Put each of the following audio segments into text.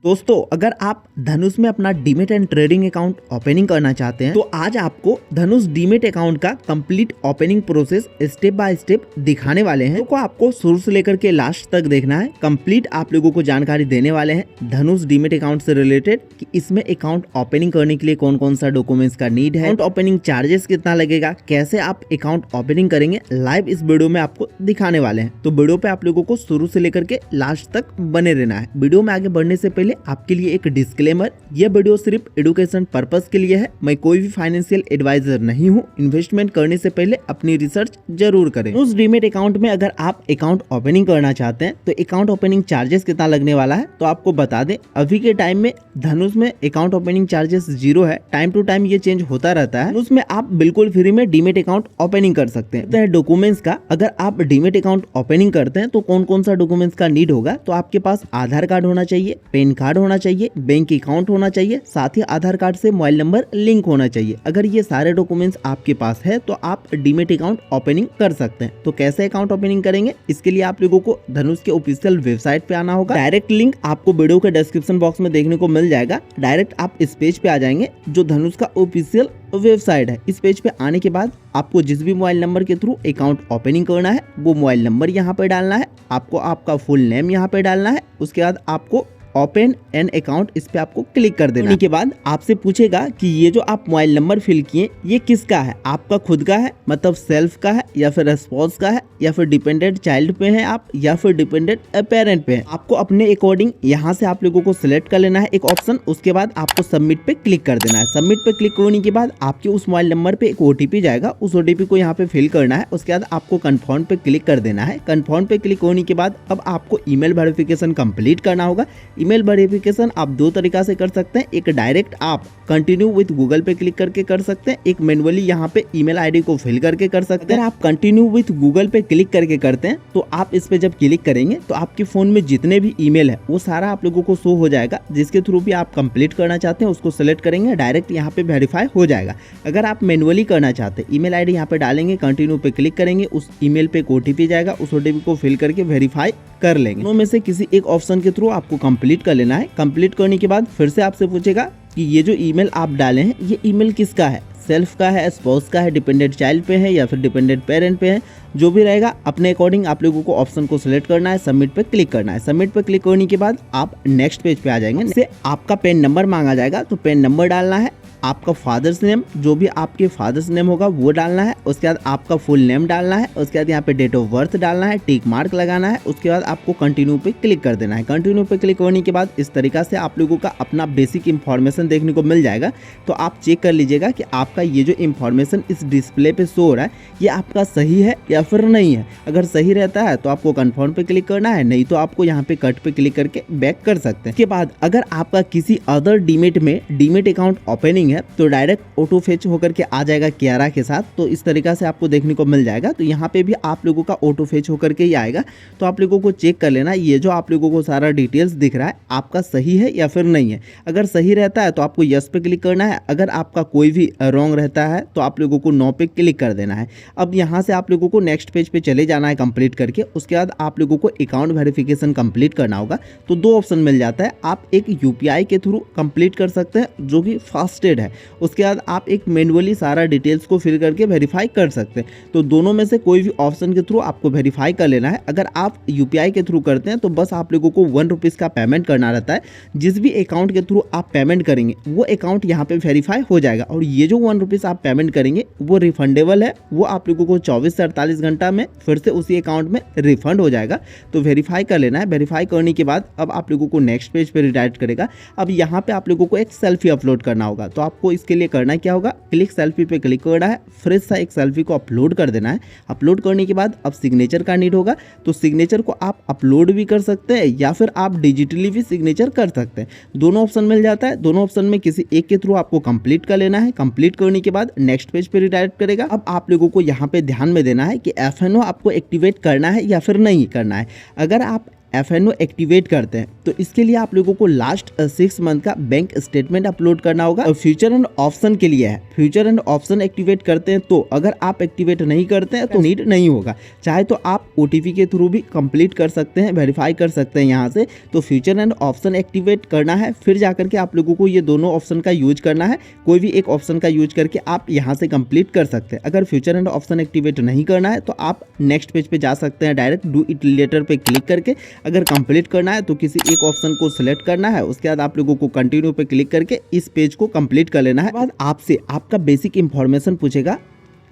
दोस्तों अगर आप धनुष में अपना demat and trading account opening करना चाहते हैं तो आज आपको धनुष डीमेट अकाउंट का complete opening process step by step दिखाने वाले हैं। तो आपको शुरू से लेकर के लास्ट तक देखना है। कंप्लीट आप लोगों को जानकारी देने वाले हैं धनुष डीमेट अकाउंट से रिलेटेड कि इसमें अकाउंट ओपनिंग करने के लिए कौन कौन सा डॉक्यूमेंट्स का नीड है, अकाउंट ओपनिंग चार्जेस कितना लगेगा, कैसे आप अकाउंट ओपनिंग करेंगे, लाइव इस वीडियो में आपको दिखाने वाले हैं। तो वीडियो पे आप लोगों को शुरू से लेकर के लास्ट तक बने रहना है। वीडियो में आगे बढ़ने से पहले आपके लिए एक डिस्क्लेमर, यह वीडियो सिर्फ एजुकेशन पर्पस के लिए है। मैं कोई भी फाइनेंशियल एडवाइजर नहीं हूं। इन्वेस्टमेंट करने से पहले अपनी रिसर्च जरूर करें। उस डीमेट अकाउंट में अगर आप अकाउंट ओपनिंग करना चाहते हैं तो अकाउंट ओपनिंग चार्जेस कितना लगने वाला है तो आपको बता दें, अभी के टाइम में धनुष में अकाउंट ओपनिंग चार्जेस 0 है। टाइम टू टाइम ये चेंज होता रहता है। उसमें आप बिल्कुल फ्री में डीमेट अकाउंट ओपनिंग कर सकते हैं। डॉक्यूमेंट्स का, अगर आप डीमेट अकाउंट ओपनिंग करते हैं तो कौन कौन सा डॉक्यूमेंट्स का नीड होगा, तो आपके पास आधार कार्ड होना चाहिए, पैन कार्ड होना चाहिए, बैंक अकाउंट होना चाहिए, साथ ही आधार कार्ड से मोबाइल नंबर लिंक होना चाहिए। अगर ये सारे डॉक्यूमेंट्स आपके पास है तो आप डीमेट अकाउंट ओपनिंग कर सकते हैं। तो कैसे अकाउंट ओपनिंग करेंगे, इसके लिए आप लोगों को धनुष के ऑफिशियल वेबसाइट पे आना होगा। डायरेक्ट लिंक आपको वीडियो के डिस्क्रिप्शन बॉक्स में देखने को मिल जाएगा। डायरेक्ट आप इस पेज पे आ जाएंगे जो धनुष का ऑफिशियल वेबसाइट है। इस पेज पे आने के बाद आपको जिस भी मोबाइल नंबर के थ्रू अकाउंट ओपनिंग करना है वो मोबाइल नंबर यहाँ पे डालना है। आपको आपका फुल नेम यहाँ पे डालना है। उसके बाद आपको ओपन एन अकाउंट, इस पे आपको क्लिक कर देना। के बाद आपसे पूछेगा कि ये जो आप मोबाइल नंबर फिल किए ये किसका है, आपका खुद का है, मतलब सेल्फ का है, या फिर स्पाउस का है, या फिर डिपेंडेंट चाइल्ड पे है आप, या फिर डिपेंडेंट पेरेंट पे है। आपको अपने अकॉर्डिंग यहाँ से आप लोगों को सिलेक्ट कर लेना है एक ऑप्शन। उसके बाद आपको सबमिट पे क्लिक कर देना है। सबमिट पे क्लिक करने के बाद आपके उस मोबाइल नंबर पे एक ओटीपी जाएगा। उस ओटीपी को यहाँ पे फिल करना है। उसके बाद आपको कन्फर्म पे क्लिक कर देना है। कन्फर्म पे क्लिक होने के बाद अब आपको ईमेल वेरिफिकेशन कंप्लीट करना होगा। ईमेल वेरिफिकेशन आप दो तरीका से कर सकते हैं। एक डायरेक्ट आप कंटिन्यू विद गूगल पे क्लिक करके कर सकते हैं, एक मैनुअली यहाँ पे ईमेल आईडी को फिल करके कर सकते हैं। अगर आप कंटिन्यू विद गूगल पे क्लिक करके करते हैं तो आप इस पे जब क्लिक करेंगे तो आपके फोन में जितने भी ईमेल है वो सारा आप लोगों को शो हो जाएगा। जिसके थ्रू भी आप कंप्लीट करना चाहते हैं उसको सेलेक्ट करेंगे, डायरेक्ट यहाँ पे वेरीफाई हो जाएगा। अगर आप मैनुअली करना चाहते हैं, ईमेल आईडी यहाँ पे डालेंगे, कंटिन्यू पे क्लिक करेंगे, उस ईमेल पे एक ओटीपी जाएगा, उस ओटीपी को फिल करके वेरीफाई कर लेंगे। दोनों में से किसी एक ऑप्शन के थ्रू आपको कंप्लीट कर लेना है। कंप्लीट करने के बाद फिर से आपसे पूछेगा कि ये जो ईमेल आप डाले हैं ये ईमेल किसका है, सेल्फ का है, स्पाउस का है, डिपेंडेंट चाइल्ड पे है, या फिर डिपेंडेंट पेरेंट पे है। जो भी रहेगा अपने अकॉर्डिंग आप लोगों को ऑप्शन को सिलेक्ट करना है, सबमिट पे क्लिक करना है। सबमिट पे क्लिक करने के बाद आप नेक्स्ट पेज पे आ जाएंगे। इससे आपका पैन नंबर मांगा जाएगा, तो पैन नंबर डालना है, आपका फादर्स नेम, जो भी आपके फादर्स नेम होगा वो डालना है। उसके बाद आपका फुल नेम डालना है। उसके बाद यहाँ पे डेट ऑफ बर्थ डालना है, टिक मार्क लगाना है। उसके बाद आपको कंटिन्यू पे क्लिक कर देना है। कंटिन्यू पे क्लिक करने के बाद इस तरीका से आप लोगों का अपना बेसिक इंफॉर्मेशन देखने को मिल जाएगा। तो आप चेक कर लीजिएगा कि आपका ये जो इंफॉर्मेशन इस डिस्प्ले पे शो हो रहा है ये आपका सही है या फिर नहीं है। अगर सही रहता है तो आपको कन्फर्म पे क्लिक करना है, नहीं तो आपको यहाँ पे कट पे क्लिक करके बैक कर सकते हैं। इसके बाद अगर आपका किसी अदर डीमेट में डीमेट अकाउंट ओपनिंग है तो डायरेक्ट ऑटो फेच होकर के आ जाएगा कियारा के साथ। तो इस तरीका से आपको देखने को मिल जाएगा। तो यहाँ पे भी आप लोगों का ऑटो फेच होकर के ही आएगा। तो आप लोगों को चेक कर लेना ये जो आप लोगों को सारा डिटेल्स दिख रहा है आपका सही है या फिर नहीं है। अगर सही रहता है तो आपको यस पे क्लिक करना है। अगर आपका कोई भी रॉन्ग रहता है तो आप लोगों को नो पे क्लिक कर देना है। अब यहाँ से आप लोगों को नेक्स्ट पेज पे चले जाना है कंप्लीट करके। उसके बाद आप लोगों को अकाउंट वेरिफिकेशन कंप्लीट करना होगा। तो दो ऑप्शन मिल जाता है, आप एक यूपीआई के थ्रू कंप्लीट कर सकते हैं जो कि फास्टेड है। उसके बाद आप एक मैनुअली सारा डिटेल्स को फिल करके वेरीफाई कर सकते हैं। तो दोनों में से कोई भी ऑप्शन के थ्रू आपको वेरीफाई कर लेना है। अगर आप यूपीआई के थ्रू करते हैं तो बस आप लोगों को 1 रुपीज़ का पेमेंट करना रहता है। जिस भी अकाउंट के थ्रू आप पेमेंट करेंगे वो अकाउंट यहाँ पे वेरीफाई हो जाएगा। और ये जो 1 रुपीज़ आप पेमेंट करेंगे वो रिफंडेबल है। वो आप लोगों को 24 से 48 घंटा में फिर से उसी अकाउंट में रिफंड हो जाएगा। तो वेरीफाई कर लेना है। वेरीफाई करने के बाद अब आप लोगों को नेक्स्ट पेज पे रिडायरेक्ट करेगा। अब यहाँ पे आप लोगों को एक सेल्फी अपलोड करना होगा। तो आपको इसके लिए करना क्या होगा, क्लिक सेल्फी पे क्लिक करना है, फ्रेश सा एक सेल्फी को अपलोड कर देना है। अपलोड करने के बाद अब सिग्नेचर का नीड होगा। तो सिग्नेचर को आप अपलोड भी कर सकते हैं या फिर आप डिजिटली भी सिग्नेचर कर सकते हैं। दोनों ऑप्शन मिल जाता है। दोनों ऑप्शन में किसी एक के थ्रू आपको कंप्लीट कर लेना है। कंप्लीट करने के बाद नेक्स्ट पेज पे रिडायरेक्ट करेगा। अब आप लोगों को यहाँ पे ध्यान में देना है कि एफएनओ आपको एक्टिवेट करना है या फिर नहीं करना है। अगर आप FNO एक्टिवेट करते हैं तो इसके लिए आप लोगों को लास्ट 6 मंथ का बैंक स्टेटमेंट अपलोड करना होगा। और फ्यूचर एंड ऑप्शन के लिए है, फ्यूचर एंड ऑप्शन एक्टिवेट करते हैं तो अगर आप एक्टिवेट नहीं करते हैं तो नीड नहीं होगा, चाहे तो आप OTP के थ्रू भी कंप्लीट कर सकते हैं, वेरीफाई कर सकते हैं यहाँ से। तो फ्यूचर एंड ऑप्शन एक्टिवेट करना है, फिर जाकर के आप लोगों को ये दोनों ऑप्शन का यूज करना है। कोई भी एक ऑप्शन का यूज करके आप यहाँ से कंप्लीट कर सकते हैं। अगर फ्यूचर एंड ऑप्शन एक्टिवेट नहीं करना है तो आप नेक्स्ट पेज पे जा सकते हैं, डायरेक्ट डू इट लेटर पे क्लिक करके। अगर कंप्लीट करना है तो किसी एक ऑप्शन को सिलेक्ट करना है, उसके बाद आप लोगों को कंटिन्यू पे क्लिक करके इस पेज को कंप्लीट कर लेना है। बाद आपसे आपका बेसिक इंफॉर्मेशन पूछेगा,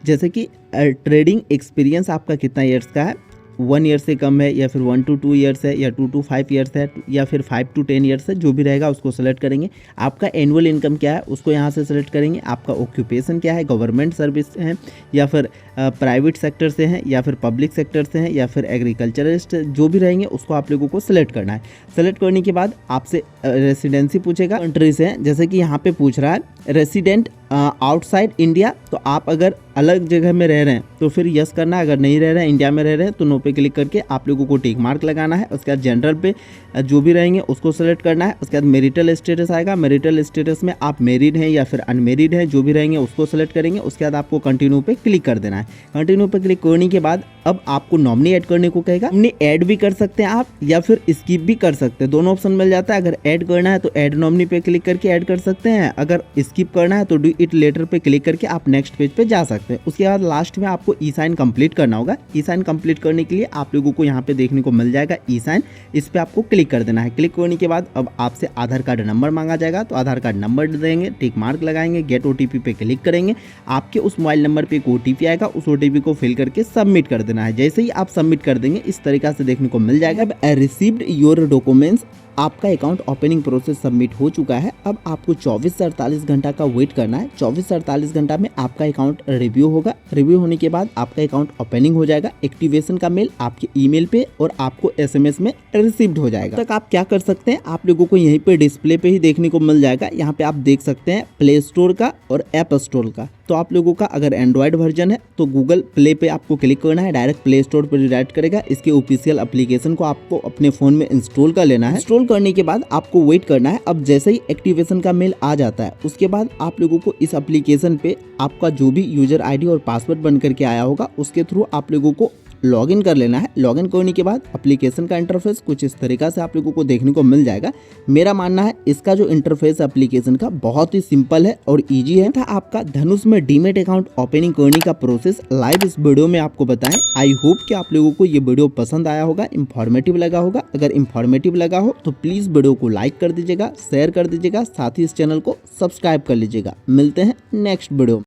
जैसे कि ट्रेडिंग एक्सपीरियंस आपका कितना ईयर्स का है, 1 ईयर से कम है या फिर 1 to 2 ईयर्स है या 2 to 5 ईयर्स है या फिर 5 to 10 ईयर्स है, जो भी रहेगा उसको सेलेक्ट करेंगे। आपका एनुअल इनकम क्या है उसको यहाँ से सेलेक्ट करेंगे। आपका ऑक्यूपेशन क्या है, गवर्नमेंट सर्विस है या फिर प्राइवेट सेक्टर से हैं या फिर पब्लिक सेक्टर से हैं या फिर एग्रीकल्चरिस्ट, जो भी रहेंगे उसको आप लोगों को सेलेक्ट करना है। सेलेक्ट करने के बाद आपसे रेसिडेंसी पूछेगा, कंट्री से हैं, जैसे कि यहाँ पे पूछ रहा है रेसिडेंट आउटसाइड इंडिया, तो आप अगर अलग जगह में रह रहे हैं तो फिर यस करना है, अगर नहीं रह रहे हैं इंडिया में रह रहे हैं तो नो पे क्लिक करके आप लोगों को टिक मार्क लगाना है। उसके बाद जनरल पे जो भी रहेंगे उसको सेलेक्ट करना है। उसके बाद मैरिटल स्टेटस आएगा, मैरिटल स्टेटस में आप मैरिड हैं या फिर अनमेरिड हैं, जो भी रहेंगे उसको सेलेक्ट करेंगे। उसके बाद आपको कंटिन्यू पे क्लिक कर देना है। कंटिन्यू पे क्लिक करने के बाद अब आपको नॉमिनी ऐड करने को कहेगा। नॉमिनी ऐड भी कर सकते हैं आप या फिर स्किप भी कर सकते हैं, दोनों ऑप्शन मिल जाता है। अगर ऐड करना है तो ऐड नॉमिनी पे क्लिक करके ऐड कर सकते हैं, अगर स्किप करना है तो डू इट लेटर पे क्लिक करके आप नेक्स्ट पेज पे जा सकते हैं। उसके बाद लास्ट में आपको ई साइन कंप्लीट करना होगा। ई साइन कंप्लीट करने के लिए आप लोगों को यहाँ पे देखने को मिल जाएगा ई साइन, इस पे आपको क्लिक कर देना है। क्लिक करने के बाद अब आपसे आधार कार्ड नंबर मांगा जाएगा, तो आधार कार्ड नंबर देंगे, टिक मार्क लगाएंगे, गेट OTP पे क्लिक करेंगे। आपके उस मोबाइल नंबर पे एक OTP आएगा, उस OTP को फिल करके सबमिट कर देना है। जैसे ही आप सबमिट कर देंगे इस तरीका से देखने को मिल जाएगा। अब रिसीव्ड योर डॉक्यूमेंट्स, आपका अकाउंट ओपनिंग प्रोसेस सबमिट हो चुका है। अब आपको 24 से 48 घंटा का वेट करना है। 24 से 48 घंटा में आपका अकाउंट रिव्यू होगा। रिव्यू होने के बाद आपका अकाउंट ओपनिंग हो जाएगा। एक्टिवेशन का मेल आपके ईमेल पे और आपको SMS में रिसीव्ड हो जाएगा। तक आप क्या कर सकते हैं, आप लोगों को यहीं पे डिस्प्ले पे ही देखने को मिल जाएगा। यहाँ पे आप देख सकते हैं प्ले स्टोर का और ऐप स्टोर का। तो आप लोगों का अगर एंड्रॉयड वर्जन है तो गूगल प्ले पे आपको क्लिक करना है, डायरेक्ट प्ले स्टोर पर रिडायरेक्ट करेगा। इसके ऑफिशियल एप्लीकेशन को आपको अपने फोन में इंस्टॉल कर लेना है। इंस्टॉल करने के बाद आपको वेट करना है। अब जैसे ही एक्टिवेशन का मेल आ जाता है उसके बाद आप लोगों को इस एप्लीकेशन पे आपका जो भी यूजर ID और पासवर्ड बन करके आया होगा उसके थ्रू आप लोगों को लॉगिन कर लेना है। लॉगिन करने के बाद एप्लीकेशन का इंटरफेस कुछ इस तरीका से आप लोगों को देखने को मिल जाएगा। मेरा मानना है इसका जो इंटरफेस एप्लीकेशन का बहुत ही सिंपल है और इजी है। था आपका धनुष में डीमेट अकाउंट ओपनिंग करने का प्रोसेस लाइव इस वीडियो में आपको बताएं। आई होप कि आप लोगों को ये वीडियो पसंद आया होगा, इंफॉर्मेटिव लगा होगा। अगर इंफॉर्मेटिव लगा हो तो प्लीज वीडियो को लाइक कर दीजिएगा, शेयर कर दीजिएगा, साथ ही इस चैनल को सब्सक्राइब कर लीजिएगा। मिलते हैं नेक्स्ट वीडियो।